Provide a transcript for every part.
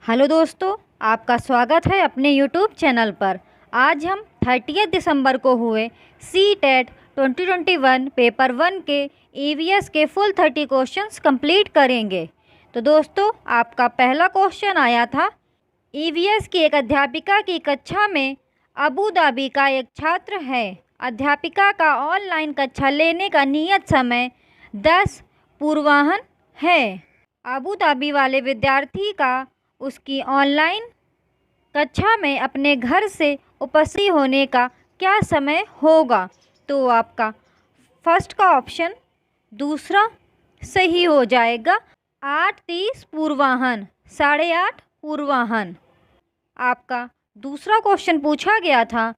Hello दोस्तों, आपका स्वागत है अपने यूट्यूब चैनल पर। आज हम 30 दिसंबर को हुए सी-टेट 2021 पेपर 1 के ईवीएस के फुल 30 क्वेश्चंस कंप्लीट करेंगे। तो दोस्तों, आपका पहला क्वेश्चन आया था, ईवीएस की एक अध्यापिका की कक्षा में अबू धाबी का एक छात्र है। अध्यापिका का ऑनलाइन कक्षा लेने का नियत समय 10 पूर्वाह्न है। अबू धाबी वाले विद्यार्थी का उसकी ऑनलाइन कक्षा में अपने घर से उपस्थित होने का क्या समय होगा? तो आपका फर्स्ट का ऑप्शन दूसरा सही हो जाएगा, 8:30 पूर्वाह्न, 8:30 पूर्वाह्न। आपका दूसरा क्वेश्चन पूछा गया था,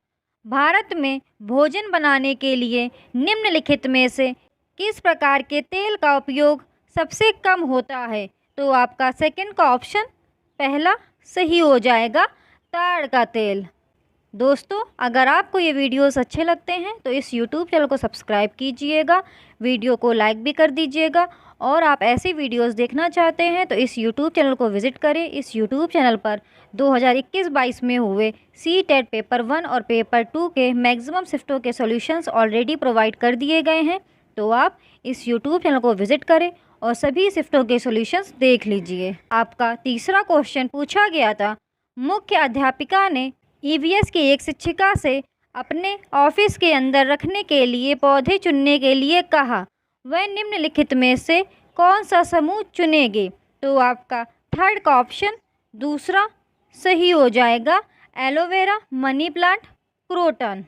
भारत में भोजन बनाने के लिए निम्नलिखित में से किस प्रकार के तेल का उपयोग सबसे कम होता है? तो आपका सेकंड का ऑप्शन पहला सही हो जाएगा, ताड़ का तेल। दोस्तों, अगर आपको ये वीडियोस अच्छे लगते हैं तो इस यूट्यूब चैनल को सब्सक्राइब कीजिएगा, वीडियो को लाइक भी कर दीजिएगा, और आप ऐसी वीडियोस देखना चाहते हैं तो इस यूट्यूब चैनल को विज़िट करें। इस यूट्यूब चैनल पर 2021-22 में हुए सी-टेट पेपर 1 और पेपर 2 के मैक्सिमम शिफ्टों के सॉल्यूशंस ऑलरेडी प्रोवाइड कर दिए गए हैं, तो आप इस यूट्यूब चैनल को विज़िट करें और सभी शिफ्टों के सॉल्यूशंस देख लीजिए। आपका तीसरा क्वेश्चन पूछा गया था, मुख्य अध्यापिका ने ईवीएस की एक शिक्षिका से अपने ऑफिस के अंदर रखने के लिए पौधे चुनने के लिए कहा, वह निम्नलिखित में से कौन सा समूह चुनेगी? तो आपका थर्ड का ऑप्शन दूसरा सही हो जाएगा, एलोवेरा, मनी प्लांट, क्रोटन।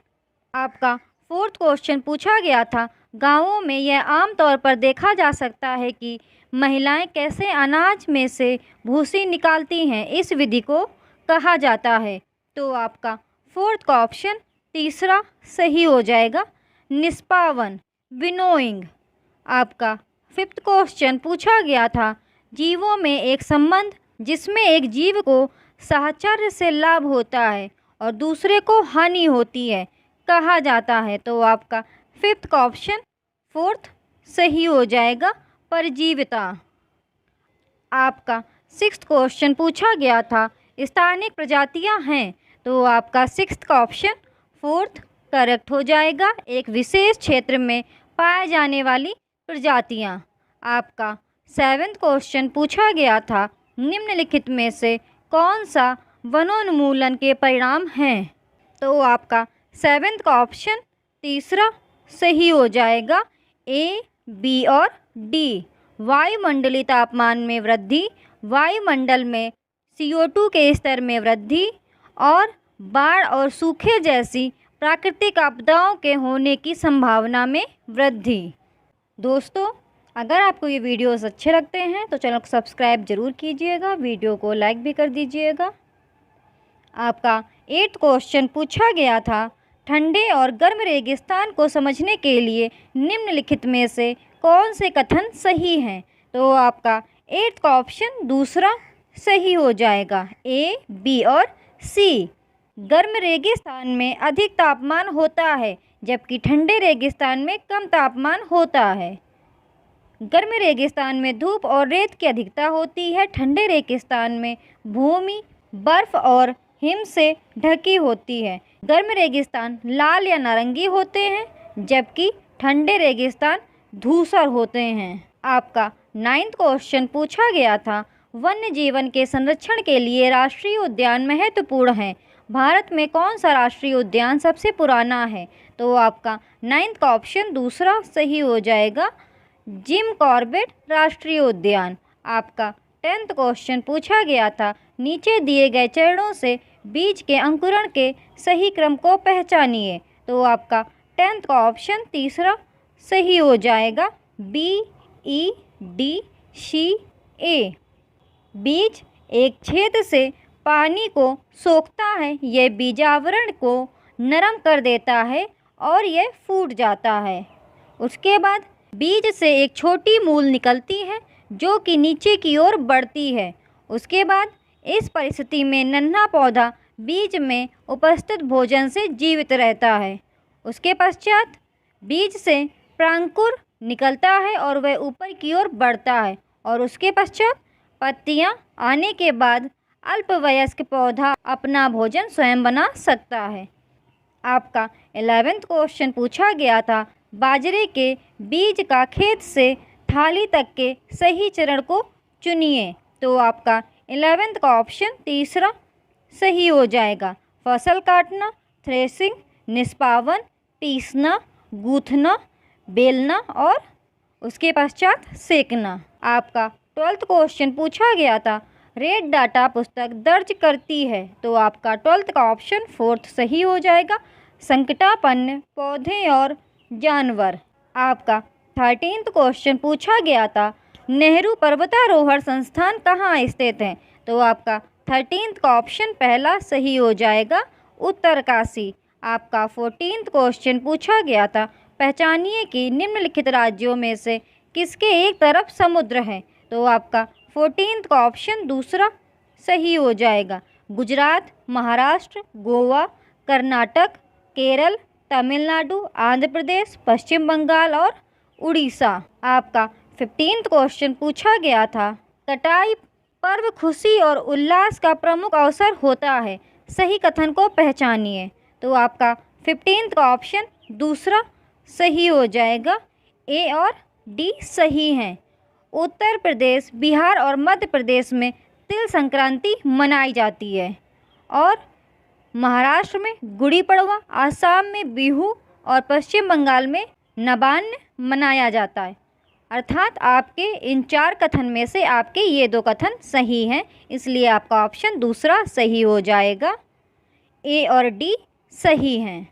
आपका फोर्थ क्वेश्चन पूछा गया था, गांवों में यह आमतौर पर देखा जा सकता है कि महिलाएं कैसे अनाज में से भूसी निकालती हैं, इस विधि को कहा जाता है? तो आपका फोर्थ का ऑप्शन तीसरा सही हो जाएगा, निष्पावन, विनोइंग। आपका फिफ्थ क्वेश्चन पूछा गया था, जीवों में एक संबंध जिसमें एक जीव को साहचर्य से लाभ होता है और दूसरे को हानि होती है, कहा जाता है? तो आपका फिफ्थ का ऑप्शन फोर्थ सही हो जाएगा, परजीविता। आपका सिक्स्थ क्वेश्चन पूछा गया था, स्थानिक प्रजातियां हैं, तो आपका सिक्स्थ का ऑप्शन फोर्थ करेक्ट हो जाएगा, एक विशेष क्षेत्र में पाए जाने वाली प्रजातियां। आपका सेवेंथ क्वेश्चन पूछा गया था, निम्नलिखित में से कौन सा वनोन्मूलन के परिणाम हैं? तो आपका सेवेंथ का ऑप्शन तीसरा सही हो जाएगा, ए, बी और डी। वायुमंडलीय तापमान में वृद्धि, वायुमंडल में CO2 के स्तर में वृद्धि और बाढ़ और सूखे जैसी प्राकृतिक आपदाओं के होने की संभावना में वृद्धि। दोस्तों, अगर आपको ये वीडियोस अच्छे लगते हैं तो चैनल को सब्सक्राइब जरूर कीजिएगा, वीडियो को लाइक भी कर दीजिएगा। आपका 8th क्वेश्चन पूछा गया था, ठंडे और गर्म रेगिस्तान को समझने के लिए निम्नलिखित में से कौन से कथन सही हैं? तो आपका 8th का ऑप्शन दूसरा सही हो जाएगा, ए, बी और सी। गर्म रेगिस्तान में अधिक तापमान होता है जबकि ठंडे रेगिस्तान में कम तापमान होता है। गर्म रेगिस्तान में धूप और रेत की अधिकता होती है, ठंडे रेगिस्तान में भूमि बर्फ और हिम से ढकी होती है। गर्म रेगिस्तान लाल या नारंगी होते हैं जबकि ठंडे रेगिस्तान धूसर होते हैं। आपका 9th क्वेश्चन पूछा गया था, वन्य जीवन के संरक्षण के लिए राष्ट्रीय उद्यान महत्वपूर्ण है, भारत में कौन सा राष्ट्रीय उद्यान सबसे पुराना है? तो आपका 9th का ऑप्शन दूसरा सही हो जाएगा, जिम कॉर्बेट राष्ट्रीय उद्यान। आपका 10th क्वेश्चन पूछा गया था, नीचे दिए गए चरणों से बीज के अंकुरण के सही क्रम को पहचानिए। तो आपका 10th का ऑप्शन तीसरा सही हो जाएगा, बी, ई, डी, सी, ए। बीज एक छेद से पानी को सोखता है, यह बीजावरण को नरम कर देता है और यह फूट जाता है। उसके बाद बीज से एक छोटी मूल निकलती है जो कि नीचे की ओर बढ़ती है। उसके बाद इस परिस्थिति में नन्हा पौधा बीज में उपस्थित भोजन से जीवित रहता है। उसके पश्चात बीज से प्रांकुर निकलता है और वह ऊपर की ओर बढ़ता है, और उसके पश्चात पत्तियां आने के बाद अल्पवयस्क पौधा अपना भोजन स्वयं बना सकता है। आपका 11th क्वेश्चन पूछा गया था, बाजरे के बीज का खेत से थाली तक के सही चरण को चुनिए। तो आपका 11th का ऑप्शन तीसरा सही हो जाएगा। फसल काटना, थ्रेसिंग, निष्पावन, पीसना, गूंथना, बेलना और उसके पश्चात सेकना। आपका 12th क्वेश्चन पूछा गया था, रेड डाटा पुस्तक दर्ज करती है। तो आपका 12th का ऑप्शन 4th सही हो जाएगा। संकटापन्न पौधे और जानवर। आपका 13th क्वेश्चन पूछा गया था, नेहरू पर्वतारोहण संस्थान कहाँ स्थित है। तो आपका 13th का ऑप्शन पहला सही हो जाएगा, उत्तरकाशी। आपका 14th क्वेश्चन पूछा गया था, पहचानिए कि निम्नलिखित राज्यों में से किसके एक तरफ समुद्र है। तो आपका 14th का ऑप्शन दूसरा सही हो जाएगा, गुजरात, महाराष्ट्र, गोवा, कर्नाटक, केरल, तमिलनाडु, आंध्र प्रदेश, पश्चिम बंगाल और उड़ीसा। आपका 15th क्वेश्चन पूछा गया था, कटाई पर्व खुशी और उल्लास का प्रमुख अवसर होता है, सही कथन को पहचानिए। तो आपका 15th का ऑप्शन दूसरा सही हो जाएगा, ए और डी सही हैं। उत्तर प्रदेश, बिहार और मध्य प्रदेश में तिल संक्रांति मनाई जाती है और महाराष्ट्र में गुड़ी पड़वा, आसाम में बिहू और पश्चिम बंगाल में नबान्न मनाया जाता है। अर्थात आपके इन 4 कथन में से आपके ये 2 कथन सही हैं, इसलिए आपका ऑप्शन दूसरा सही हो जाएगा, ए और डी सही हैं।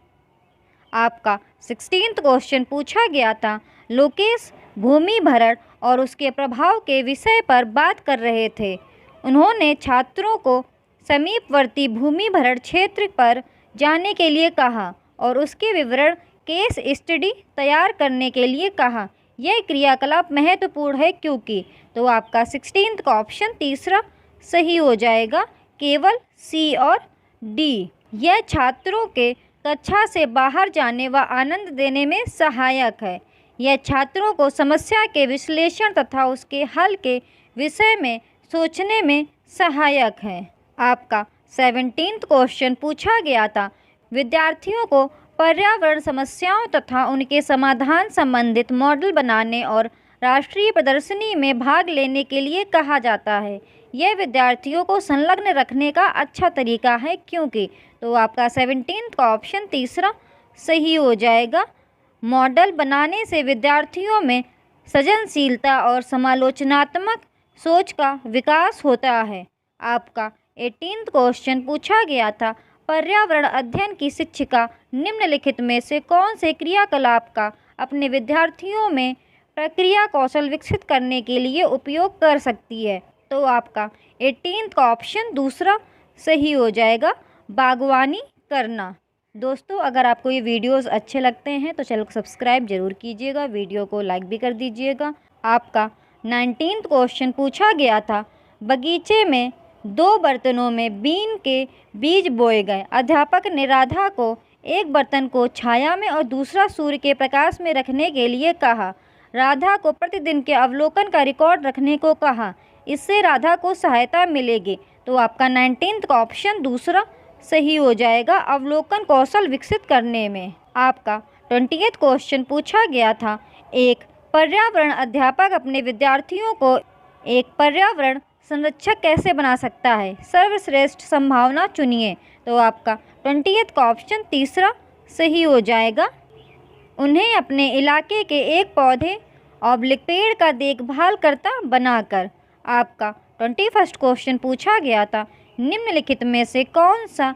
आपका 16th क्वेश्चन पूछा गया था, लोकेश भूमि भरण और उसके प्रभाव के विषय पर बात कर रहे थे। उन्होंने छात्रों को समीपवर्ती भूमि भरण क्षेत्र पर जाने के लिए कहा और उसके विवरण केस स्टडी तैयार करने के लिए कहा। यह क्रियाकलाप महत्वपूर्ण है क्योंकि। तो आपका 16th का ऑप्शन तीसरा सही हो जाएगा, केवल सी और डी। यह छात्रों के कक्षा से बाहर जाने व आनंद देने में सहायक है। यह छात्रों को समस्या के विश्लेषण तथा उसके हल के विषय में सोचने में सहायक है। आपका 17th क्वेश्चन पूछा गया था, विद्यार्थियों को पर्यावरण समस्याओं तथा उनके समाधान संबंधित मॉडल बनाने और राष्ट्रीय प्रदर्शनी में भाग लेने के लिए कहा जाता है। यह विद्यार्थियों को संलग्न रखने का अच्छा तरीका है क्योंकि। तो आपका 17th का ऑप्शन तीसरा सही हो जाएगा, मॉडल बनाने से विद्यार्थियों में सृजनशीलता और समालोचनात्मक सोच का विकास होता है। आपका 18th क्वेश्चन पूछा गया था, पर्यावरण अध्ययन की शिक्षिका निम्नलिखित में से कौन से क्रियाकलाप का अपने विद्यार्थियों में प्रक्रिया कौशल विकसित करने के लिए उपयोग कर सकती है। तो आपका 18th का ऑप्शन दूसरा सही हो जाएगा, बागवानी करना। दोस्तों, अगर आपको ये वीडियोस अच्छे लगते हैं तो चैनल को सब्सक्राइब जरूर कीजिएगा, वीडियो को लाइक भी कर दीजिएगा। आपका 19th क्वेश्चन पूछा गया था, बगीचे में 2 बर्तनों में बीन के बीज बोए गए। अध्यापक ने राधा को एक बर्तन को छाया में और दूसरा सूर्य के प्रकाश में रखने के लिए कहा। राधा को प्रतिदिन के अवलोकन का रिकॉर्ड रखने को कहा। इससे राधा को सहायता मिलेगी। तो आपका 19th का ऑप्शन दूसरा सही हो जाएगा, अवलोकन कौशल विकसित करने में। आपका 20th क्वेश्चन पूछा गया था, एक पर्यावरण अध्यापक अपने विद्यार्थियों को एक पर्यावरण संरक्षक कैसे बना सकता है, सर्वश्रेष्ठ संभावना चुनिए। तो आपका 20th का ऑप्शन तीसरा सही हो जाएगा, उन्हें अपने इलाके के एक पौधे ऑब्लिक पेड़ का देखभाल करता बनाकर। आपका 21st क्वेश्चन पूछा गया था, निम्नलिखित में से कौन सा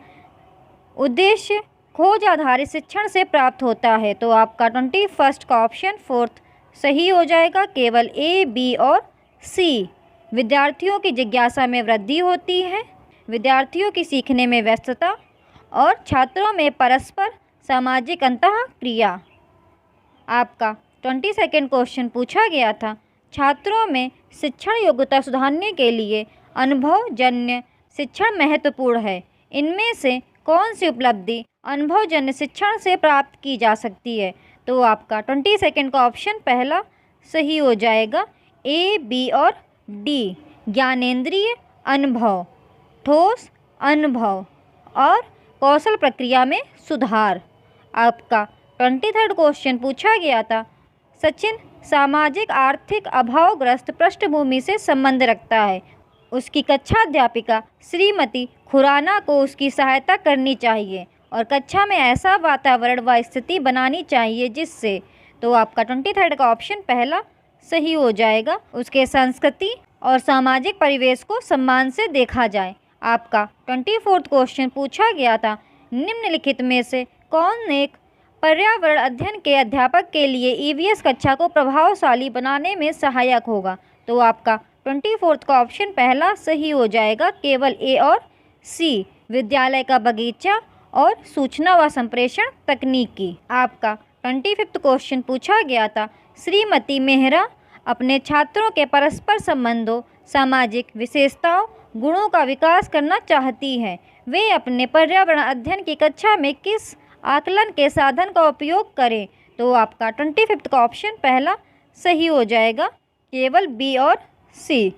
उद्देश्य खोज आधारित शिक्षण से प्राप्त होता है। तो आपका 21st का ऑप्शन 4th सही हो जाएगा, केवल ए, बी और सी। विद्यार्थियों की जिज्ञासा में वृद्धि होती है, विद्यार्थियों की सीखने में व्यस्तता और छात्रों में परस्पर सामाजिक अंतःक्रिया। आपका 22nd क्वेश्चन पूछा गया था, छात्रों में शिक्षण योग्यता सुधारने के लिए अनुभवजन्य शिक्षण महत्वपूर्ण है। इनमें से कौन सी उपलब्धि अनुभवजन्य शिक्षण से प्राप्त की जा सकती है। तो आपका 22nd का ऑप्शन पहला सही हो जाएगा, ए, बी और डी, ज्ञानेंद्रिय अनुभव। ठोस अनुभव और कौशल प्रक्रिया में सुधार। आपका 23rd क्वेश्चन पूछा गया था, सचिन सामाजिक आर्थिक अभावग्रस्त पृष्ठभूमि से संबंध रखता है। उसकी कक्षाध्यापिका श्रीमती खुराना को उसकी सहायता करनी चाहिए और कक्षा में ऐसा वातावरण व स्थिति बनानी चाहिए जिससे, तो आपका 23rd का ऑप्शन पहला सही हो जाएगा, उसके संस्कृति और सामाजिक परिवेश को सम्मान से देखा जाए। आपका 24th क्वेश्चन पूछा गया था, निम्नलिखित में से कौन एक पर्यावरण अध्ययन के अध्यापक के लिए ईवीएस कक्षा को प्रभावशाली बनाने में सहायक होगा। तो आपका 24th का ऑप्शन पहला सही हो जाएगा, केवल ए और सी, विद्यालय का बगीचा और सूचना व संप्रेषण तकनीकी। आपका 25th क्वेश्चन पूछा गया था, श्रीमती मेहरा अपने छात्रों के परस्पर संबंधों, सामाजिक विशेषताओं, गुणों का विकास करना चाहती है। वे अपने पर्यावरण अध्ययन की कक्षा में किस आकलन के साधन का उपयोग करें। तो आपका 25th का ऑप्शन पहला सही हो जाएगा, केवल बी और सी,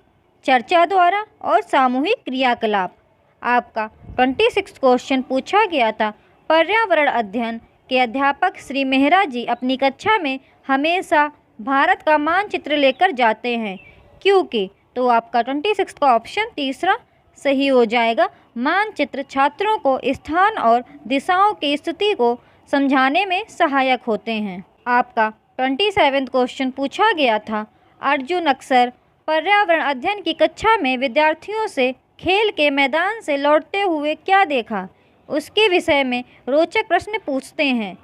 चर्चा द्वारा और सामूहिक क्रियाकलाप। आपका 26th क्वेश्चन पूछा गया था, पर्यावरण अध्ययन के अध्यापक श्री मेहरा जी अपनी कक्षा में हमेशा भारत का मानचित्र लेकर जाते हैं, क्योंकि। तो आपका 26 का ऑप्शन तीसरा सही हो जाएगा, मानचित्र छात्रों को स्थान और दिशाओं की स्थिति को समझाने में सहायक होते हैं। आपका 27 क्वेश्चन पूछा गया था, अर्जुन अक्सर पर्यावरण अध्ययन की कक्षा में विद्यार्थियों से खेल के मैदान से लौटते हुए क्या देखा, उसके विषय में रोचक प्रश्न पूछते हैं।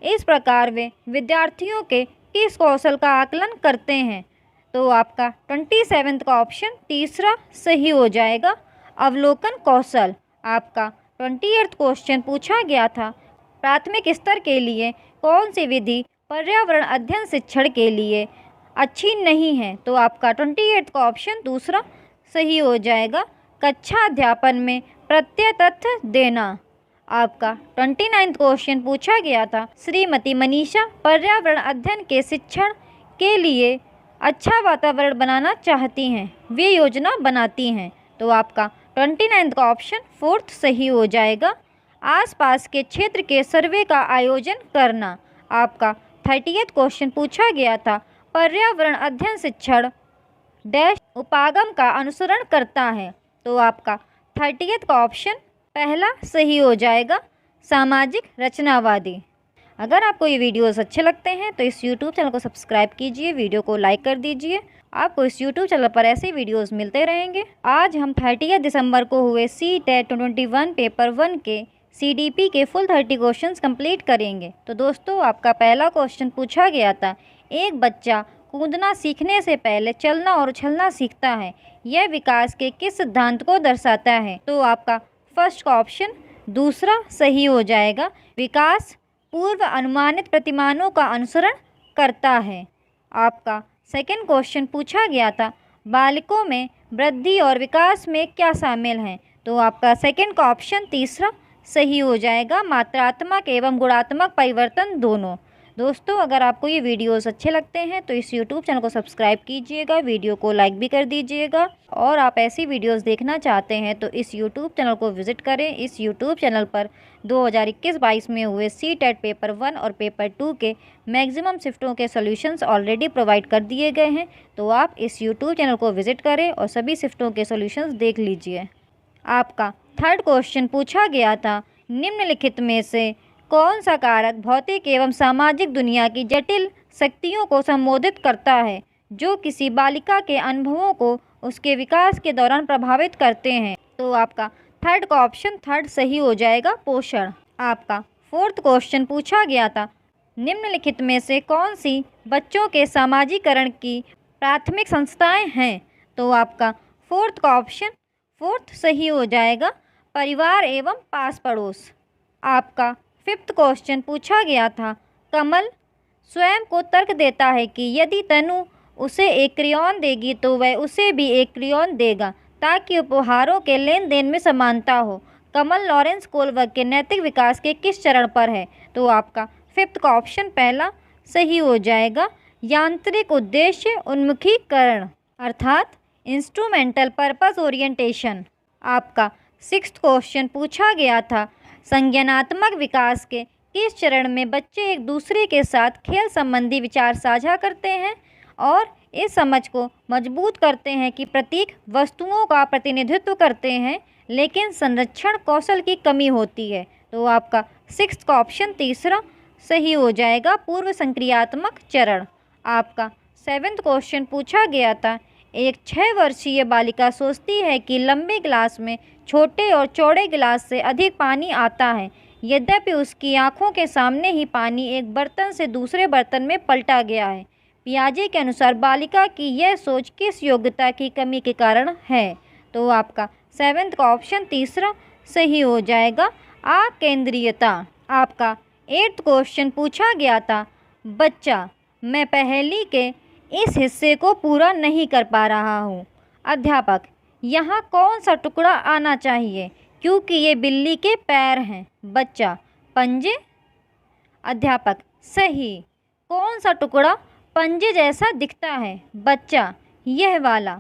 इस प्रकार वे विद्यार्थियों के किस कौशल का आकलन करते हैं। तो आपका 27 का ऑप्शन तीसरा सही हो जाएगा, अवलोकन कौशल। आपका 28 क्वेश्चन पूछा गया था, प्राथमिक स्तर के लिए कौन सी विधि पर्यावरण अध्ययन शिक्षण के लिए अच्छी नहीं है। तो आपका 28 का ऑप्शन दूसरा सही हो जाएगा, कक्षा अध्यापन में प्रत्यय तथ्य देना। आपका 29 क्वेश्चन पूछा गया था, श्रीमती मनीषा पर्यावरण अध्ययन के शिक्षण के लिए अच्छा वातावरण बनाना चाहती हैं, वे योजना बनाती हैं। तो आपका 29 का ऑप्शन फोर्थ सही हो जाएगा, आसपास के क्षेत्र के सर्वे का आयोजन करना। आपका 30th क्वेश्चन पूछा गया था, पर्यावरण अध्ययन शिक्षण डैश उपागम का अनुसरण करता है। तो आपका 30th का ऑप्शन पहला सही हो जाएगा, सामाजिक रचनावादी। अगर आपको ये वीडियोस अच्छे लगते हैं तो इस YouTube चैनल को सब्सक्राइब कीजिए, वीडियो को लाइक कर दीजिए। आपको इस YouTube चैनल पर ऐसे वीडियोस मिलते रहेंगे। आज हम 30 दिसंबर को हुए CTET 2021 पेपर 1 के CDP के फुल 30 क्वेश्चंस कंप्लीट करेंगे। तो दोस्तों, आपका पहला क्वेश्चन पूछा गया था, एक बच्चा कूदना सीखने से पहले चलना और उछलना सीखता है, यह विकास के किस सिद्धांत को दर्शाता है। तो आपका फर्स्ट का ऑप्शन दूसरा सही हो जाएगा, विकास पूर्व अनुमानित प्रतिमानों का अनुसरण करता है। आपका सेकंड क्वेश्चन पूछा गया था, बालकों में वृद्धि और विकास में क्या शामिल है। तो आपका सेकंड का ऑप्शन तीसरा सही हो जाएगा, मात्रात्मक एवं गुणात्मक परिवर्तन दोनों। दोस्तों, अगर आपको ये वीडियोस अच्छे लगते हैं तो इस YouTube चैनल को सब्सक्राइब कीजिएगा, वीडियो को लाइक भी कर दीजिएगा। और आप ऐसी वीडियोस देखना चाहते हैं तो इस YouTube चैनल को विज़िट करें। इस YouTube चैनल पर 2021-22 में हुए CTET पेपर 1 और पेपर 2 के मैक्सिमम शिफ्टों के सॉल्यूशंस ऑलरेडी प्रोवाइड कर दिए गए हैं, तो आप इस YouTube चैनल को विज़िट करें और सभी शिफ्टों के सॉल्यूशंस देख लीजिए। आपका थर्ड क्वेश्चन पूछा गया था, निम्नलिखित में से कौन सा कारक भौतिक एवं सामाजिक दुनिया की जटिल शक्तियों को संबोधित करता है जो किसी बालिका के अनुभवों को उसके विकास के दौरान प्रभावित करते हैं। तो आपका थर्ड का ऑप्शन थर्ड सही हो जाएगा, पोषण। आपका फोर्थ क्वेश्चन पूछा गया था, निम्नलिखित में से कौन सी बच्चों के सामाजिकरण की प्राथमिक संस्थाएं हैं। तो आपका फोर्थ का ऑप्शन फोर्थ सही हो जाएगा, परिवार एवं पास पड़ोस। आपका फिफ्थ क्वेश्चन पूछा गया था, कमल स्वयं को तर्क देता है कि यदि तनु उसे एक क्रेयॉन देगी तो वह उसे भी एक क्रेयॉन देगा ताकि उपहारों के लेन देन में समानता हो। कमल लॉरेंस कोलबर्ग के नैतिक विकास के किस चरण पर है। तो आपका फिफ्थ का ऑप्शन पहला सही हो जाएगा, यांत्रिक उद्देश्य उन्मुखीकरण अर्थात इंस्ट्रूमेंटल पर्पस ओरिएंटेशन। आपका 6th क्वेश्चन पूछा गया था, संज्ञानात्मक विकास के किस चरण में बच्चे एक दूसरे के साथ खेल संबंधी विचार साझा करते हैं और इस समझ को मजबूत करते हैं कि प्रतीक वस्तुओं का प्रतिनिधित्व करते हैं, लेकिन संरक्षण कौशल की कमी होती है। तो आपका 6th का ऑप्शन तीसरा सही हो जाएगा, पूर्व संक्रियात्मक चरण। आपका 7th क्वेश्चन पूछा गया था, एक 6 वर्षीय बालिका सोचती है कि लंबे गिलास में छोटे और चौड़े गिलास से अधिक पानी आता है, यद्यपि उसकी आंखों के सामने ही पानी एक बर्तन से दूसरे बर्तन में पलटा गया है। पियाजे के अनुसार बालिका की यह सोच किस योग्यता की कमी के कारण है? तो आपका 7th का ऑप्शन तीसरा सही हो जाएगा, अकेंद्रीयता। आपका 8th क्वेश्चन पूछा गया था, बच्चा मैं पहेली के इस हिस्से को पूरा नहीं कर पा रहा हूँ। अध्यापक यहाँ कौन सा टुकड़ा आना चाहिए क्योंकि ये बिल्ली के पैर हैं? बच्चा पंजे। अध्यापक सही। कौन सा टुकड़ा पंजे जैसा दिखता है? बच्चा यह वाला।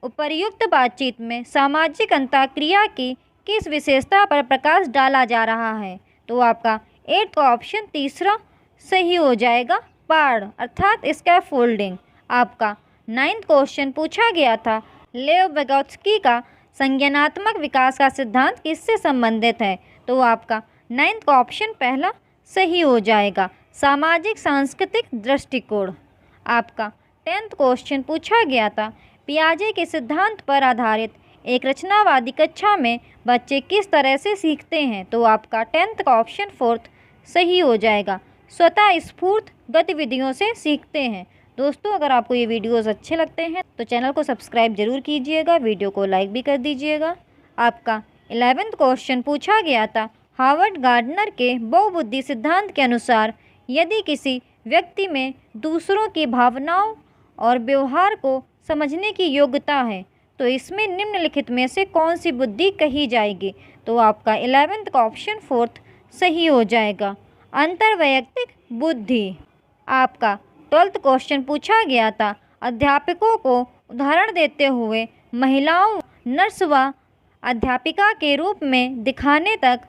उपर्युक्त बातचीत में सामाजिक अंतःक्रिया की किस विशेषता पर प्रकाश डाला जा रहा है? तो आपका 8th का ऑप्शन तीसरा सही हो जाएगा, पाड़ अर्थात स्कैफोल्डिंग। आपका 9th क्वेश्चन पूछा गया था, लेव विगोत्स्की का संज्ञानात्मक विकास का सिद्धांत किससे संबंधित है? तो आपका 9th का ऑप्शन पहला सही हो जाएगा, सामाजिक सांस्कृतिक दृष्टिकोण। आपका 10th क्वेश्चन पूछा गया था, पियाजे के सिद्धांत पर आधारित एक रचनावादी कक्षा में बच्चे किस तरह से सीखते हैं? तो आपका 10th का ऑप्शन 4th सही हो जाएगा, स्वतः स्फूर्त गतिविधियों से सीखते हैं। दोस्तों अगर आपको ये वीडियोस अच्छे लगते हैं तो चैनल को सब्सक्राइब जरूर कीजिएगा, वीडियो को लाइक भी कर दीजिएगा। आपका 11th क्वेश्चन पूछा गया था, हार्वर्ड गार्डनर के बहुबुद्धि सिद्धांत के अनुसार यदि किसी व्यक्ति में दूसरों की भावनाओं और व्यवहार को समझने की योग्यता है तो इसमें निम्नलिखित में से कौन सी बुद्धि कही जाएगी? तो आपका 11th का ऑप्शन 4th सही हो जाएगा, अंतर्वैयक्तिक बुद्धि। आपका 12th क्वेश्चन पूछा गया था, अध्यापकों को उदाहरण देते हुए महिलाओं नर्स व अध्यापिका के रूप में दिखाने तक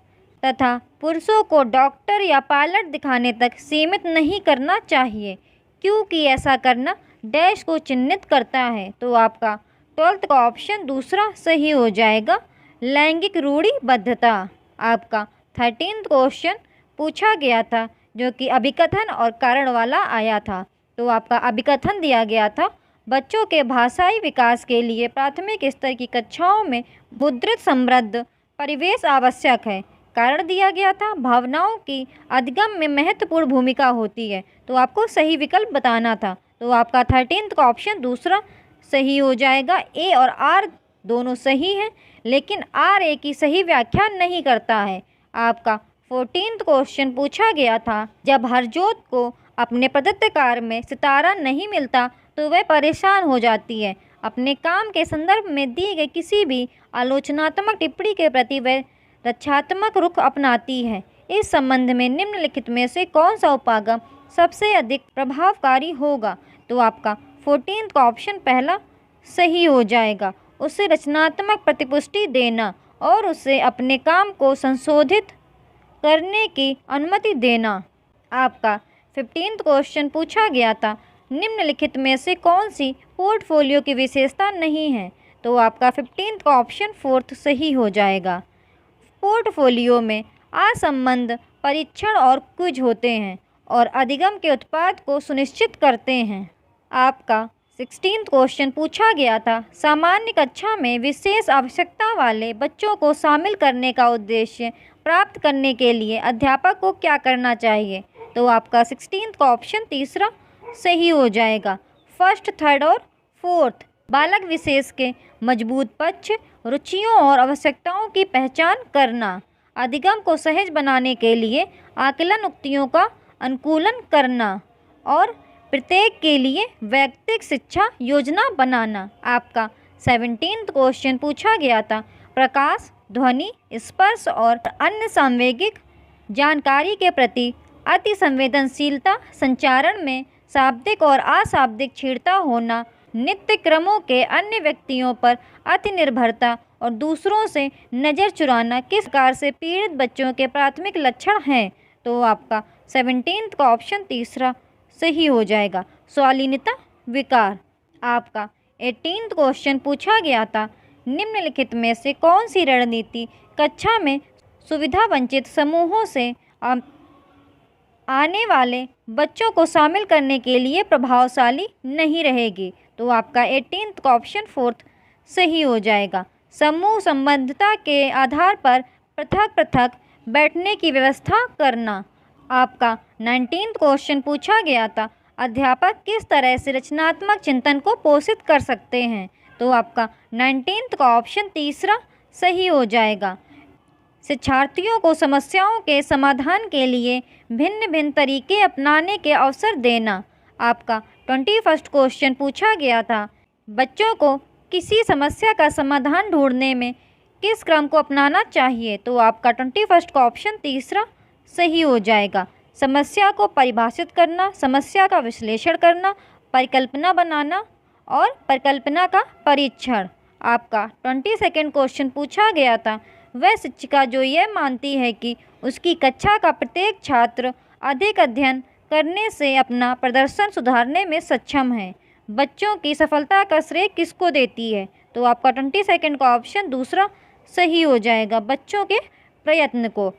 तथा पुरुषों को डॉक्टर या पायलट दिखाने तक सीमित नहीं करना चाहिए, क्योंकि ऐसा करना डैश को चिन्हित करता है। तो आपका 12th का ऑप्शन दूसरा सही हो जाएगा, लैंगिक रूढ़िबद्धता। आपका 13th क्वेश्चन पूछा गया था जो कि अभिकथन और कारण वाला आया था। तो आपका अभिकथन दिया गया था, बच्चों के भाषाई विकास के लिए प्राथमिक स्तर की कक्षाओं में मुद्रित समृद्ध परिवेश आवश्यक है। कारण दिया गया था, भावनाओं की अधिगम में महत्वपूर्ण भूमिका होती है। तो आपको सही विकल्प बताना था। तो आपका 13th का ऑप्शन दूसरा सही हो जाएगा, ए और आर दोनों सही हैं, लेकिन आर ए की सही व्याख्या नहीं करता है। आपका 14th क्वेश्चन पूछा गया था, जब हरजोत को अपने प्रदत्त कार्य में सितारा नहीं मिलता तो वह परेशान हो जाती है। अपने काम के संदर्भ में दी गई किसी भी आलोचनात्मक टिप्पणी के प्रति वह रक्षात्मक रुख अपनाती है। इस संबंध में निम्नलिखित में से कौन सा उपागम सबसे अधिक प्रभावकारी होगा? तो आपका 14th का ऑप्शन पहला सही हो जाएगा, उसे रचनात्मक प्रतिपुष्टि देना और उसे अपने काम को संशोधित करने की अनुमति देना। आपका 15th क्वेश्चन पूछा गया था, निम्नलिखित में से कौन सी पोर्टफोलियो की विशेषता नहीं है? तो आपका 15th का ऑप्शन 4th सही हो जाएगा। पोर्टफोलियो में असंबद्ध परीक्षण और क्विज होते हैं और अधिगम के उत्पाद को सुनिश्चित करते हैं। आपका 16th क्वेश्चन पूछा गया था, सामान्य कक्षा में विशेष आवश्यकता वाले बच्चों को शामिल करने का उद्देश्य प्राप्त करने के लिए अध्यापक को क्या करना चाहिए? तो आपका 16th का ऑप्शन तीसरा सही हो जाएगा, फर्स्ट, थर्ड और फोर्थ। बालक विशेष के मजबूत पक्ष, रुचियों और आवश्यकताओं की पहचान करना, अधिगम को सहज बनाने के लिए आकलन उक्तियों का अनुकूलन करना और प्रत्येक के लिए वैयक्तिक शिक्षा योजना बनाना। आपका 17th क्वेश्चन पूछा गया था, प्रकाश, ध्वनि, स्पर्श और अन्य सांवेगिक जानकारी के प्रति अति संवेदनशीलता, संचारण में शाब्दिक और अशाब्दिक छीड़ता होना, नित्य क्रमों के अन्य व्यक्तियों पर अति निर्भरता और दूसरों से नज़र चुराना किस प्रकार से पीड़ित बच्चों के प्राथमिक लक्षण हैं? तो आपका 17th का ऑप्शन तीसरा सही हो जाएगा, स्वालीनता विकार। आपका 18th क्वेश्चन पूछा गया था, निम्नलिखित में से कौन सी रणनीति कक्षा में सुविधा वंचित समूहों से आने वाले बच्चों को शामिल करने के लिए प्रभावशाली नहीं रहेगी? तो आपका 18th का ऑप्शन फोर्थ सही हो जाएगा, समूह संबद्धता के आधार पर पृथक पृथक बैठने की व्यवस्था करना। आपका 19th क्वेश्चन पूछा गया था, अध्यापक किस तरह से रचनात्मक चिंतन को पोषित कर सकते हैं? तो आपका 19th का ऑप्शन तीसरा सही हो जाएगा, शिक्षार्थियों को समस्याओं के समाधान के लिए भिन्न भिन्न तरीके अपनाने के अवसर देना। आपका 21st क्वेश्चन पूछा गया था, बच्चों को किसी समस्या का समाधान ढूंढने में किस क्रम को अपनाना चाहिए? तो आपका 21st का ऑप्शन तीसरा सही हो जाएगा, समस्या को परिभाषित करना, समस्या का विश्लेषण करना, परिकल्पना बनाना और परिकल्पना का परीक्षण। आपका 22nd क्वेश्चन पूछा गया था, वह शिक्षिका जो यह मानती है कि उसकी कक्षा का प्रत्येक छात्र अधिक अध्ययन करने से अपना प्रदर्शन सुधारने में सक्षम है, बच्चों की सफलता का श्रेय किसको देती है? तो आपका 22nd का ऑप्शन दूसरा सही हो जाएगा, बच्चों के प्रयत्न को।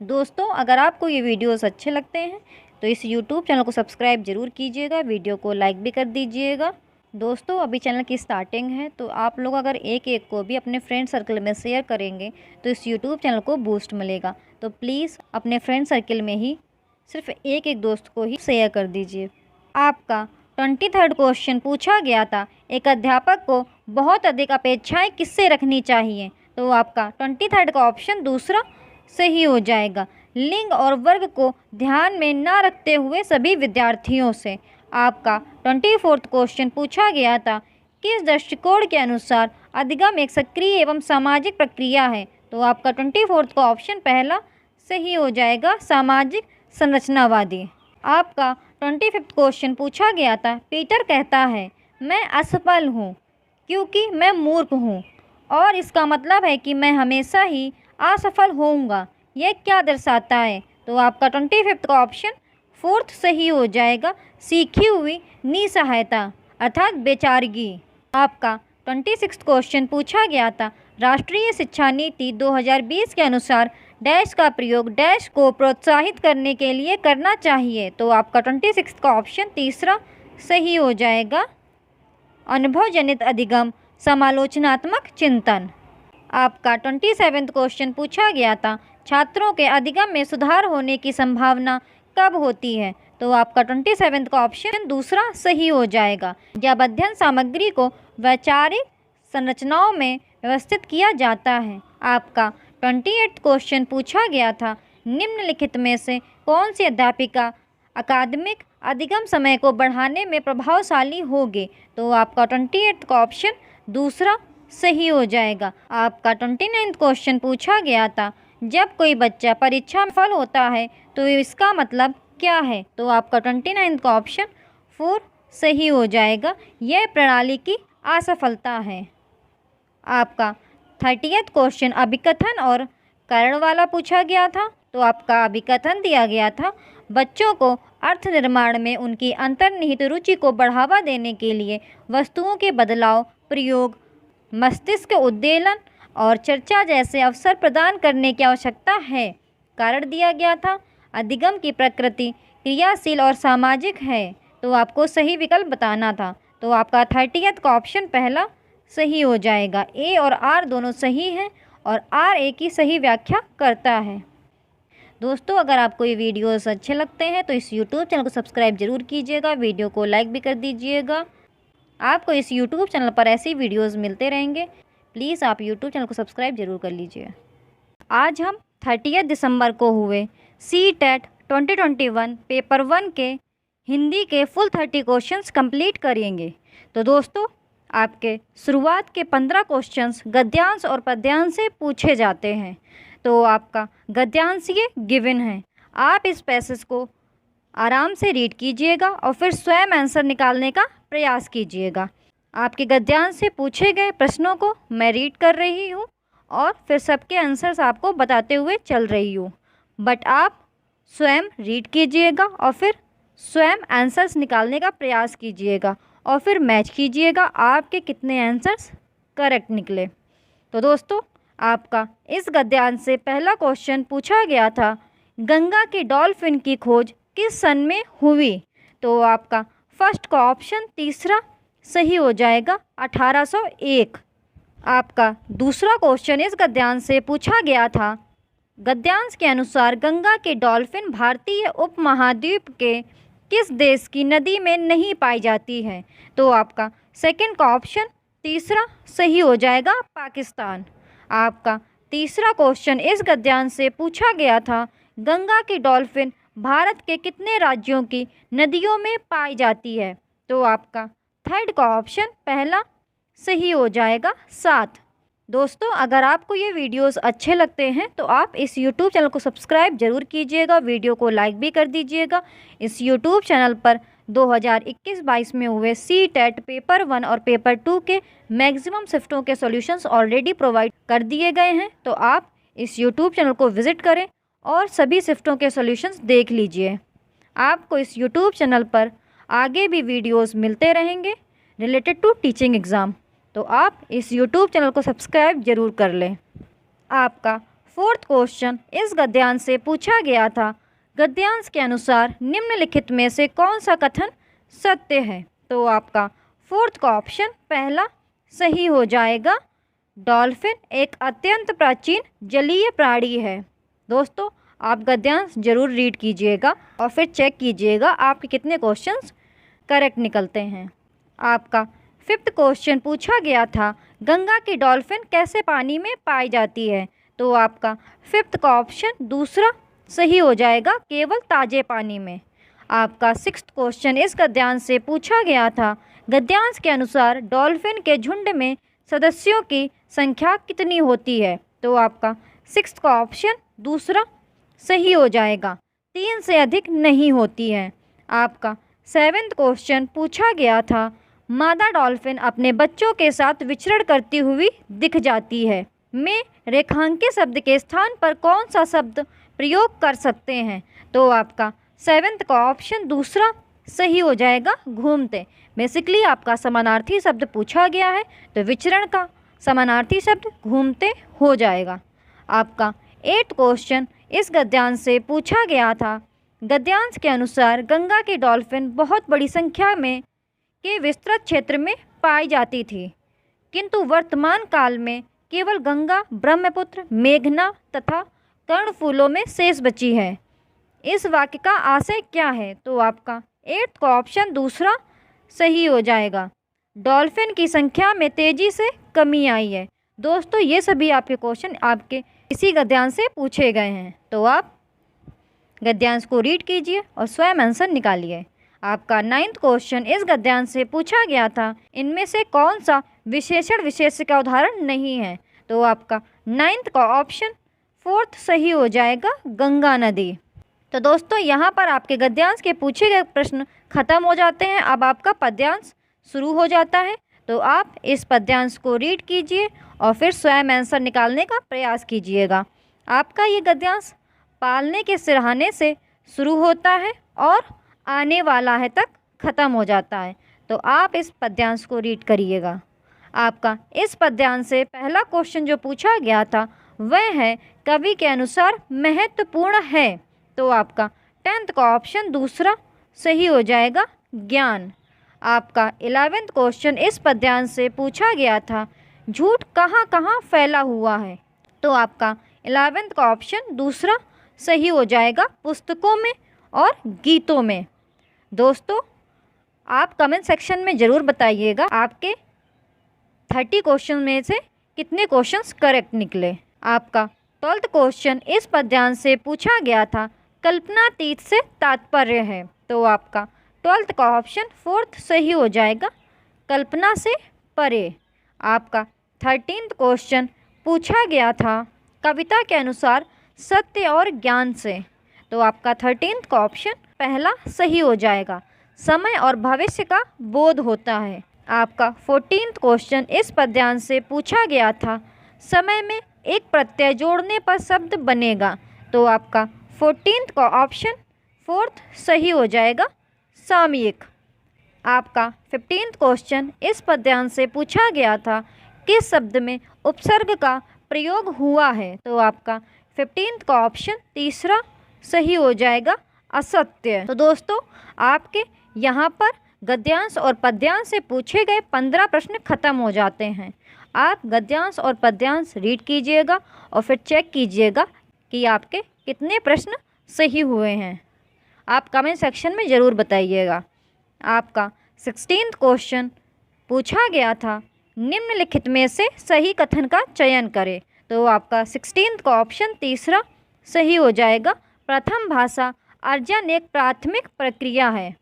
दोस्तों, अगर आपको ये वीडियोस अच्छे लगते हैं तो इस YouTube चैनल को सब्सक्राइब ज़रूर कीजिएगा, वीडियो को लाइक भी कर दीजिएगा। दोस्तों, अभी चैनल की स्टार्टिंग है तो आप लोग अगर एक एक को भी अपने फ्रेंड सर्कल में शेयर करेंगे तो इस YouTube चैनल को बूस्ट मिलेगा। तो प्लीज़ अपने फ्रेंड सर्कल में ही सिर्फ एक एक दोस्त को ही शेयर कर दीजिए। आपका 23rd क्वेश्चन पूछा गया था, एक अध्यापक को बहुत अधिक अपेक्षाएं किससे रखनी चाहिए? तो आपका 23rd का ऑप्शन दूसरा सही हो जाएगा, लिंग और वर्ग को ध्यान में न रखते हुए सभी विद्यार्थियों से। आपका 24th क्वेश्चन पूछा गया था, किस दृष्टिकोण के अनुसार अधिगम एक सक्रिय एवं सामाजिक प्रक्रिया है? तो आपका 24th का ऑप्शन पहला सही हो जाएगा, सामाजिक संरचनावादी। आपका 25th क्वेश्चन पूछा गया था, पीटर कहता है मैं असफल हूँ क्योंकि मैं मूर्ख हूँ और इसका मतलब है कि मैं हमेशा ही असफल होऊंगा, यह क्या दर्शाता है? तो आपका 25th का ऑप्शन फोर्थ सही हो जाएगा, सीखी हुई निसहायता अर्थात बेचारगी। आपका 26th क्वेश्चन पूछा गया था, राष्ट्रीय शिक्षा नीति 2020 के अनुसार डैश का प्रयोग डैश को प्रोत्साहित करने के लिए करना चाहिए? तो आपका 26th का ऑप्शन तीसरा सही हो जाएगा, अनुभव जनित अधिगम समालोचनात्मक चिंतन। आपका 27th क्वेश्चन पूछा गया था, छात्रों के अधिगम में सुधार होने की संभावना कब होती है? तो आपका 27th का ऑप्शन दूसरा सही हो जाएगा, जब अध्ययन सामग्री को वैचारिक संरचनाओं में व्यवस्थित किया जाता है। आपका 28th क्वेश्चन पूछा गया था, निम्नलिखित में से कौन सी अध्यापिका अकादमिक अधिगम समय को बढ़ाने में प्रभावशाली होगी? तो आपका 28th का ऑप्शन दूसरा सही हो जाएगा। आपका 29th क्वेश्चन पूछा गया था, जब कोई बच्चा परीक्षा में सफल होता है तो इसका मतलब क्या है? तो आपका 29th का ऑप्शन 4 सही हो जाएगा, यह प्रणाली की असफलता है। आपका 30th क्वेश्चन अभिकथन और कारण वाला पूछा गया था। तो आपका अभिकथन दिया गया था, बच्चों को अर्थ निर्माण में उनकी अंतर्निहित रुचि को बढ़ावा देने के लिए वस्तुओं के बदलाव, प्रयोग, मस्तिष्क उद्वेलन और चर्चा जैसे अवसर प्रदान करने की आवश्यकता है। कारण दिया गया था, अधिगम की प्रकृति क्रियाशील और सामाजिक है। तो आपको सही विकल्प बताना था। तो आपका 30th का ऑप्शन पहला सही हो जाएगा, ए और आर दोनों सही हैं और आर ए की सही व्याख्या करता है। दोस्तों, अगर आपको ये वीडियोस अच्छे लगते हैं तो इस YouTube चैनल को सब्सक्राइब ज़रूर कीजिएगा, वीडियो को लाइक भी कर दीजिएगा। आपको इस YouTube चैनल पर ऐसी वीडियोस मिलते रहेंगे, प्लीज़ आप YouTube चैनल को सब्सक्राइब ज़रूर कर लीजिए। आज हम 30 दिसंबर को हुए CTET 2021 पेपर 1 के हिंदी के फुल 30 क्वेश्चंस कंप्लीट करेंगे। तो दोस्तों, आपके शुरुआत के 15 क्वेश्चंस गद्यांश और पद्यांश से पूछे जाते हैं। तो आपका गद्यांश ये गिवन है, आप इस पैसेज को आराम से रीड कीजिएगा और फिर स्वयं आंसर निकालने का प्रयास कीजिएगा। आपके गद्यांश से पूछे गए प्रश्नों को मैं रीड कर रही हूँ और फिर सबके आंसर्स आपको बताते हुए चल रही हूँ, बट आप स्वयं रीड कीजिएगा और फिर स्वयं आंसर्स निकालने का प्रयास कीजिएगा और फिर मैच कीजिएगा आपके कितने आंसर्स करेक्ट निकले। तो दोस्तों, आपका इस गद्यांश से पहला क्वेश्चन पूछा गया था, गंगा के डॉल्फिन की खोज किस सन में हुई? तो आपका फर्स्ट का ऑप्शन तीसरा सही हो जाएगा, 1801। आपका दूसरा क्वेश्चन इस गद्यांश से पूछा गया था, गद्यांश के अनुसार गंगा के डॉल्फिन भारतीय उपमहाद्वीप के किस देश की नदी में नहीं पाई जाती है? तो आपका सेकंड का ऑप्शन तीसरा सही हो जाएगा, पाकिस्तान। आपका तीसरा क्वेश्चन इस गद्यांश से पूछा गया था, गंगा की डॉल्फिन भारत के कितने राज्यों की नदियों में पाई जाती है? तो आपका थर्ड का ऑप्शन पहला सही हो जाएगा, 7। दोस्तों, अगर आपको ये वीडियोस अच्छे लगते हैं तो आप इस YouTube चैनल को सब्सक्राइब जरूर कीजिएगा, वीडियो को लाइक भी कर दीजिएगा। इस YouTube चैनल पर 2021-22 में हुए CTET पेपर 1 और पेपर 2 के मैक्सिमम शिफ्टों के सॉल्यूशंस ऑलरेडी प्रोवाइड कर दिए गए हैं, तो आप इस YouTube चैनल को विज़िट करें और सभी शिफ्टों के सॉल्यूशंस देख लीजिए। आपको इस YouTube चैनल पर आगे भी वीडियोस मिलते रहेंगे रिलेटेड टू टीचिंग एग्ज़ाम, तो आप इस YouTube चैनल को सब्सक्राइब जरूर कर लें। आपका फोर्थ क्वेश्चन इस गद्यांश से पूछा गया था, गद्यांश के अनुसार निम्नलिखित में से कौन सा कथन सत्य है? तो आपका फोर्थ का ऑप्शन पहला सही हो जाएगा, डॉल्फिन एक अत्यंत प्राचीन जलीय प्राणी है। दोस्तों, आप गद्यांश जरूर रीड कीजिएगा और फिर चेक कीजिएगा आपके कितने क्वेश्चंस करेक्ट निकलते हैं। आपका फिफ्थ क्वेश्चन पूछा गया था, गंगा की डॉल्फिन कैसे पानी में पाई जाती है? तो आपका फिफ्थ का ऑप्शन दूसरा सही हो जाएगा, केवल ताज़े पानी में। आपका सिक्स्थ क्वेश्चन इस गद्यांश से पूछा गया था, गद्यांश के अनुसार डॉल्फिन के झुंड में सदस्यों की संख्या कितनी होती है? तो आपका सिक्स्थ का ऑप्शन दूसरा सही हो जाएगा, 3 से अधिक नहीं होती है। आपका सेवेंथ क्वेश्चन पूछा गया था, मादा डॉल्फिन अपने बच्चों के साथ विचरण करती हुई दिख जाती है में रेखांकित शब्द के स्थान पर कौन सा शब्द प्रयोग कर सकते हैं? तो आपका सेवेंथ का ऑप्शन दूसरा सही हो जाएगा, घूमते। बेसिकली आपका समानार्थी शब्द पूछा गया है तो विचरण का समानार्थी शब्द घूमते हो जाएगा। आपका एट्थ क्वेश्चन इस गद्यांश से पूछा गया था, गद्यांश के अनुसार गंगा की डॉल्फिन बहुत बड़ी संख्या में के विस्तृत क्षेत्र में पाई जाती थी, किंतु वर्तमान काल में केवल गंगा, ब्रह्मपुत्र, मेघना तथा कर्णफूलों में शेष बची है। इस वाक्य का आशय क्या है? तो आपका एट्थ का ऑप्शन दूसरा सही हो जाएगा, डॉल्फिन की संख्या में तेजी से कमी आई है। दोस्तों, ये सभी आपके क्वेश्चन आपके इसी गद्यांश से पूछे गए हैं, तो आप गद्यांश को रीड कीजिए और स्वयं आंसर निकालिए। आपका नाइन्थ क्वेश्चन इस गद्यांश से पूछा गया था, इनमें से कौन सा विशेषण विशेष का उदाहरण नहीं है? तो आपका नाइन्थ का ऑप्शन फोर्थ सही हो जाएगा, गंगा नदी। तो दोस्तों, यहाँ पर आपके गद्यांश के पूछे गए प्रश्न खत्म हो जाते हैं। अब आपका पद्यांश शुरू हो जाता है, तो आप इस पद्यांश को रीड कीजिए और फिर स्वयं आंसर निकालने का प्रयास कीजिएगा। आपका ये गद्यांश पालने के सिरहाने से शुरू होता है और आने वाला है तक ख़त्म हो जाता है, तो आप इस पद्यांश को रीड करिएगा। आपका इस पद्यांश से पहला क्वेश्चन जो पूछा गया था वह है, कवि के अनुसार महत्वपूर्ण है? तो आपका 10th का ऑप्शन दूसरा सही हो जाएगा, ज्ञान। आपका 11th क्वेश्चन इस पद्यांश से पूछा गया था, झूठ कहाँ कहाँ फैला हुआ है? तो आपका 11th का ऑप्शन दूसरा सही हो जाएगा, पुस्तकों में और गीतों में। दोस्तों, आप कमेंट सेक्शन में ज़रूर बताइएगा आपके 30 क्वेश्चन में से कितने क्वेश्चंस करेक्ट निकले। आपका 12th क्वेश्चन इस पद्यांश से पूछा गया था, कल्पनातीत से तात्पर्य है? तो आपका 12th का ऑप्शन फोर्थ सही हो जाएगा, कल्पना से परे। आपका 13th क्वेश्चन पूछा गया था, कविता के अनुसार सत्य और ज्ञान से? तो आपका 13th का ऑप्शन पहला सही हो जाएगा, समय और भविष्य का बोध होता है। आपका 14th क्वेश्चन इस पद्यांश से पूछा गया था, समय में एक प्रत्यय जोड़ने पर शब्द बनेगा। तो आपका 14th का ऑप्शन 4th सही हो जाएगा, सामयिक। आपका 15th क्वेश्चन इस पद्यांश से पूछा गया था, किस शब्द में उपसर्ग का प्रयोग हुआ है। तो आपका 15th का ऑप्शन तीसरा सही हो जाएगा, असत्य। तो दोस्तों, आपके यहाँ पर गद्यांश और पद्यांश से पूछे गए 15 प्रश्न खत्म हो जाते हैं। आप गद्यांश और पद्यांश रीड कीजिएगा और फिर चेक कीजिएगा कि आपके कितने प्रश्न सही हुए हैं। आप कमेंट सेक्शन में ज़रूर बताइएगा। आपका 16th क्वेश्चन पूछा गया था, निम्नलिखित में से सही कथन का चयन करें। तो आपका 16th का ऑप्शन तीसरा सही हो जाएगा, प्रथम भाषा अर्जन एक प्राथमिक प्रक्रिया है।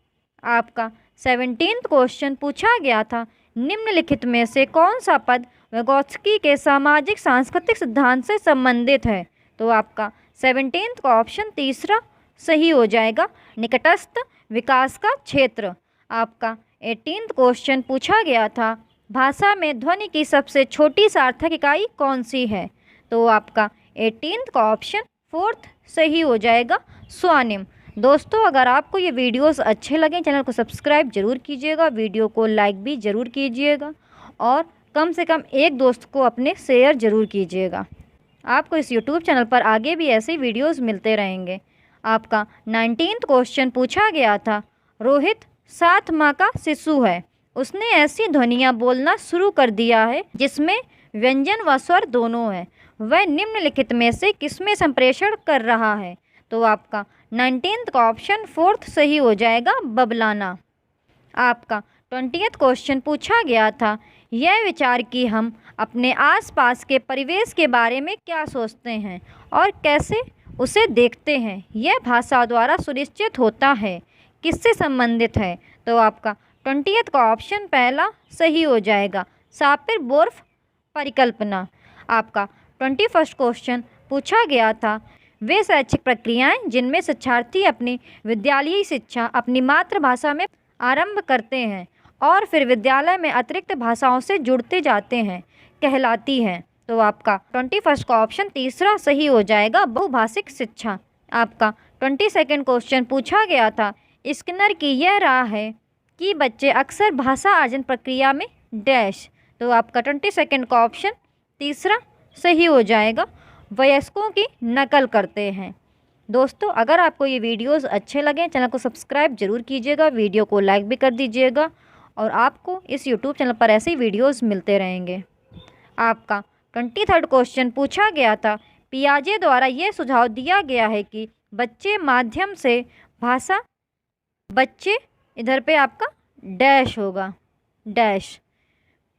आपका 17th क्वेश्चन पूछा गया था, निम्नलिखित में से कौन सा पद vygotsky के सामाजिक सांस्कृतिक सिद्धांत से संबंधित है। तो आपका 17th का ऑप्शन तीसरा सही हो जाएगा, निकटस्थ विकास का क्षेत्र। आपका 18th क्वेश्चन पूछा गया था, भाषा में ध्वनि की सबसे छोटी सार्थक इकाई कौन सी है। तो आपका 18th का ऑप्शन 4th सही हो जाएगा, स्वानिम। दोस्तों, अगर आपको ये वीडियोस अच्छे लगें, चैनल को सब्सक्राइब जरूर कीजिएगा, वीडियो को लाइक भी ज़रूर कीजिएगा और कम से कम एक दोस्त को अपने शेयर ज़रूर कीजिएगा। आपको इस यूट्यूब चैनल पर आगे भी ऐसे वीडियोस मिलते रहेंगे। आपका 19th क्वेश्चन पूछा गया था, रोहित 7 माह का शिशु है, उसने ऐसी ध्वनियाँ बोलना शुरू कर दिया है जिसमें व्यंजन व स्वर दोनों हैं, वह निम्नलिखित में से किसमें संप्रेषण कर रहा है। तो आपका 19th का ऑप्शन 4th सही हो जाएगा, बबलाना। आपका 20th क्वेश्चन पूछा गया था, यह विचार कि हम अपने आसपास के परिवेश के बारे में क्या सोचते हैं और कैसे उसे देखते हैं, यह भाषा द्वारा सुनिश्चित होता है, किससे संबंधित है। तो आपका 20th का ऑप्शन पहला सही हो जाएगा, सापिर-बोर्फ परिकल्पना। आपका 21st क्वेश्चन पूछा गया था, वे शैक्षिक प्रक्रियाएं जिनमें शिक्षार्थी अपनी विद्यालयी शिक्षा अपनी मातृभाषा में आरंभ करते हैं और फिर विद्यालय में अतिरिक्त भाषाओं से जुड़ते जाते हैं, कहलाती हैं। तो आपका 21st का ऑप्शन तीसरा सही हो जाएगा, बहुभाषिक शिक्षा। आपका 22nd क्वेश्चन पूछा गया था, स्किनर की यह राय है कि बच्चे अक्सर भाषा अर्जन प्रक्रिया में डैश। तो आपका 22nd का ऑप्शन तीसरा सही हो जाएगा, वयस्कों की नकल करते हैं। दोस्तों, अगर आपको ये वीडियोस अच्छे लगें, चैनल को सब्सक्राइब जरूर कीजिएगा, वीडियो को लाइक भी कर दीजिएगा और आपको इस यूट्यूब चैनल पर ऐसे ही वीडियोस मिलते रहेंगे। आपका 23rd क्वेश्चन पूछा गया था, पियाजे द्वारा यह सुझाव दिया गया है कि बच्चे माध्यम से भाषा, बच्चे इधर पे आपका डैश होगा, डैश।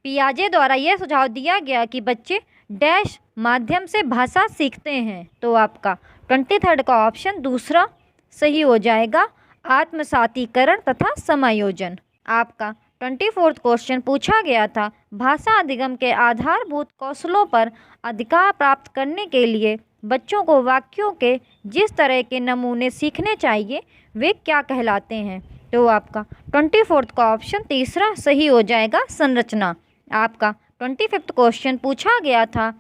पियाजे द्वारा यह सुझाव दिया गया कि बच्चे डैश माध्यम से भाषा सीखते हैं। तो आपका 23rd का ऑप्शन दूसरा सही हो जाएगा, आत्मसातीकरण तथा समायोजन। आपका 24th क्वेश्चन पूछा गया था, भाषा अधिगम के आधारभूत कौशलों पर अधिकार प्राप्त करने के लिए बच्चों को वाक्यों के जिस तरह के नमूने सीखने चाहिए वे क्या कहलाते हैं। तो आपका 24th का ऑप्शन तीसरा सही हो जाएगा, संरचना। आपका 25th क्वेश्चन पूछा गया था,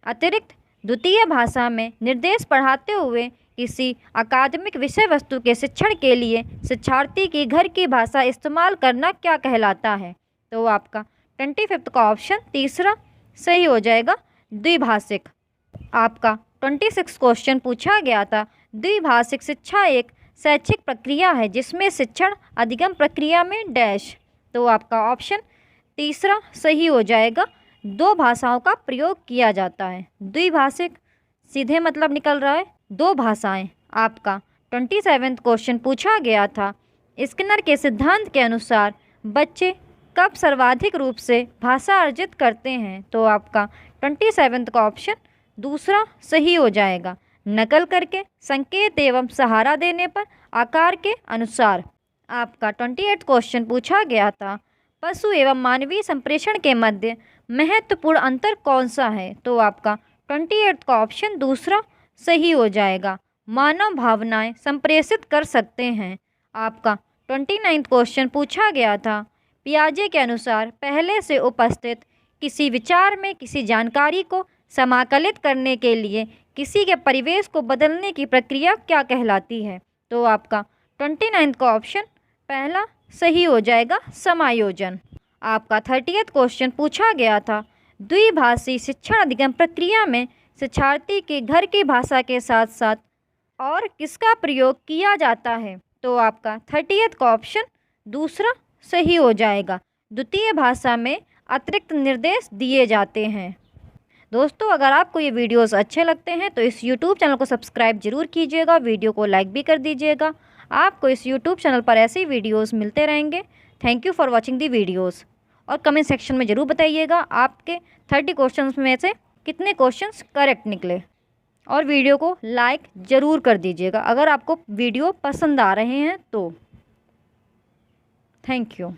अतिरिक्त द्वितीय भाषा में निर्देश पढ़ाते हुए किसी अकादमिक विषय वस्तु के शिक्षण के लिए शिक्षार्थी की घर की भाषा इस्तेमाल करना क्या कहलाता है। तो आपका 25th का ऑप्शन तीसरा सही हो जाएगा, द्विभाषिक। आपका 26th क्वेश्चन पूछा गया था, द्विभाषिक शिक्षा एक शैक्षिक प्रक्रिया है जिसमें शिक्षण अधिगम प्रक्रिया में डैश। तो आपका ऑप्शन तीसरा सही हो जाएगा, 2 भाषाओं का प्रयोग किया जाता है। द्विभाषिक सीधे मतलब निकल रहा है 2 भाषाएं। आपका 27th क्वेश्चन पूछा गया था, स्किनर के सिद्धांत के अनुसार बच्चे कब सर्वाधिक रूप से भाषा अर्जित करते हैं। तो आपका 27th का ऑप्शन दूसरा सही हो जाएगा, नकल करके, संकेत एवं सहारा देने पर, आकार के अनुसार। आपका 28th क्वेश्चन पूछा गया था, पशु एवं मानवीय संप्रेषण के मध्य महत्वपूर्ण अंतर कौन सा है। तो आपका 28th का ऑप्शन दूसरा सही हो जाएगा, मानव भावनाएं संप्रेषित कर सकते हैं। आपका 29th क्वेश्चन पूछा गया था, पियाजे के अनुसार पहले से उपस्थित किसी विचार में किसी जानकारी को समाकलित करने के लिए किसी के परिवेश को बदलने की प्रक्रिया क्या कहलाती है? तो आपका 29 का ऑप्शन पहला सही हो जाएगा, समायोजन। आपका 30th क्वेश्चन पूछा गया था, द्विभाषी शिक्षण अधिगम प्रक्रिया में शिक्षार्थी के घर की भाषा के साथ साथ और किसका प्रयोग किया जाता है? तो आपका 30th का ऑप्शन दूसरा सही हो जाएगा, द्वितीय भाषा में अतिरिक्त निर्देश दिए जाते हैं। दोस्तों, अगर आपको ये वीडियोस अच्छे लगते हैं तो इस YouTube चैनल को सब्सक्राइब जरूर कीजिएगा, वीडियो को लाइक भी कर दीजिएगा। आपको इस YouTube चैनल पर ऐसे ही वीडियोस मिलते रहेंगे। Thank you for watching the videos. और कमेंट सेक्शन में ज़रूर बताइएगा आपके 30 क्वेश्चंस में से कितने क्वेश्चंस करेक्ट निकले। और वीडियो को लाइक ज़रूर कर दीजिएगा अगर आपको वीडियो पसंद आ रहे हैं तो। Thank you.